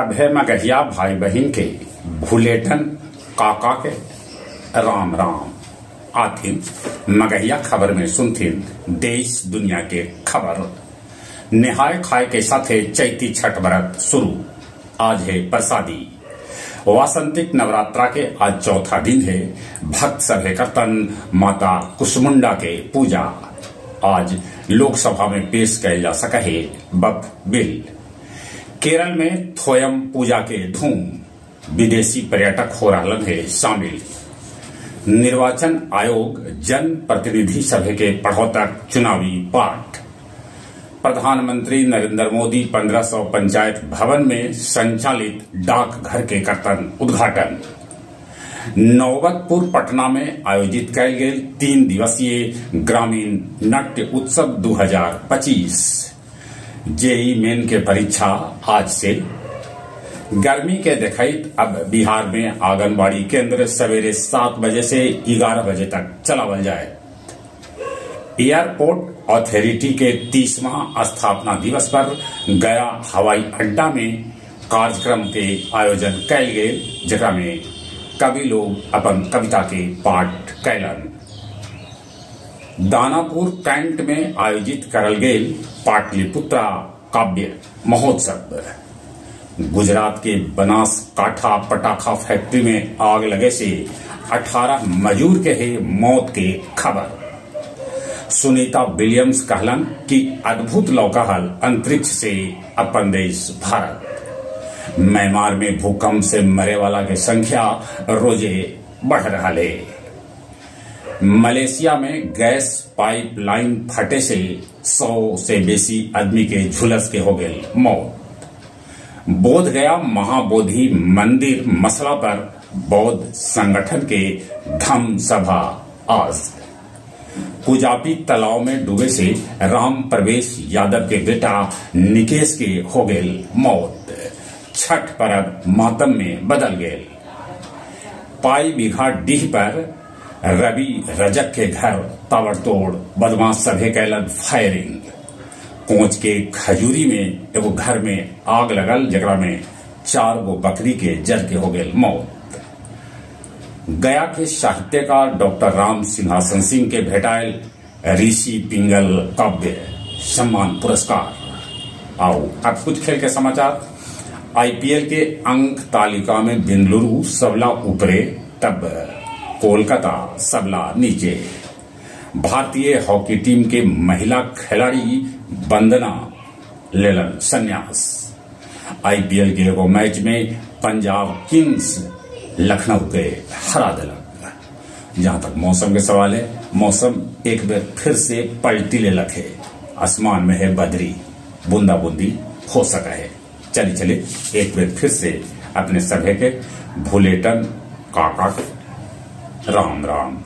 सभे मगहिया भाई बहन के भूलेटन काका के राम राम आथिन मगहिया खबर में सुनथिन देश दुनिया के खबर। निहाय खाए के साथे चैती छठ व्रत शुरू। आज है प्रसादी। वासंतिक नवरात्रा के आज चौथा दिन है। भक्त सभे करतन माता कुसमुंडा के पूजा। आज लोकसभा में पेश किया जा सका है वक्फ बिल। केरल में थोयम पूजा के धूम। विदेशी पर्यटक हो रहा है शामिल। निर्वाचन आयोग जन प्रतिनिधि सभा के पढ़ौतक चुनावी पाठ। प्रधानमंत्री नरेंद्र मोदी 1500 पंचायत भवन में संचालित डाकघर के करतन उद्घाटन। नौबतपुर पटना में आयोजित कयल गेल 3 दिवसीय ग्रामीण नाट्य उत्सव 2025। जेई मेन के परीक्षा आज से। गर्मी के देखैत अब बिहार में आंगनबाड़ी केंद्र सवेरे 7 बजे से 11 बजे तक चलावल जाए। एयरपोर्ट अथॉरिटी के 30वां स्थापना दिवस पर गया हवाई अड्डा में कार्यक्रम के आयोजन कयल गेल, जेकरा में कवि लोग अपन कविता के पाठ कैलन। दानापुर कैंट में आयोजित करल गेल पाटलिपुत्रा काव्य महोत्सव। गुजरात के बनासकाठा पटाखा फैक्ट्री में आग लगे से 18 मजदूर के है मौत के खबर। सुनीता विलियम्स कहलन कि अद्भुत लौकाहल अंतरिक्ष से अपन देश भारत। म्यांमार में भूकंप से मरे वाला के संख्या रोजे बढ़ रहा है। मलेशिया में गैस पाइपलाइन फटे से 100 से बेसी आदमी के झुलस के हो गए मौत। बोध गया महाबोधि मंदिर मसला पर बौद्ध संगठन के धम्म सभा आज। कुजापी तालाब में डूबे से राम प्रवेश यादव के बेटा निकेश के हो गए मौत। छठ पर्व मातम में बदल गए। पाई बिघा डीह पर रवि रजक के घर ताबड़तोड़ बदमाश सभे कैलन फायरिंग। कोंच के खजूरी में एगो घर में आग लगल, जगरा में 4 गो बकरी के जल के हो गए मौत। गया के साहित्यकार डॉक्टर राम सिंहासन सिंह के भेटायल ऋषि पिंगल काव्य सम्मान पुरस्कार। आओ अब कुछ खेल के समाचार। आईपीएल के अंक तालिका में बेंगलुरु सबला ऊपरे, तब कोलकाता सबला नीचे। भारतीय हॉकी टीम के महिला खिलाड़ी वंदना लेलन संन्यास। आईपीएल के एगो मैच में पंजाब किंग्स लखनऊ के हरा दिलक। जहां तक मौसम के सवाल है, मौसम एक बार फिर से पलटी ले लखे। आसमान में है बदरी, बूंदा बूंदी हो सका है। चलिए एक बार फिर से अपने सभे के भूलेटन काका राम राम।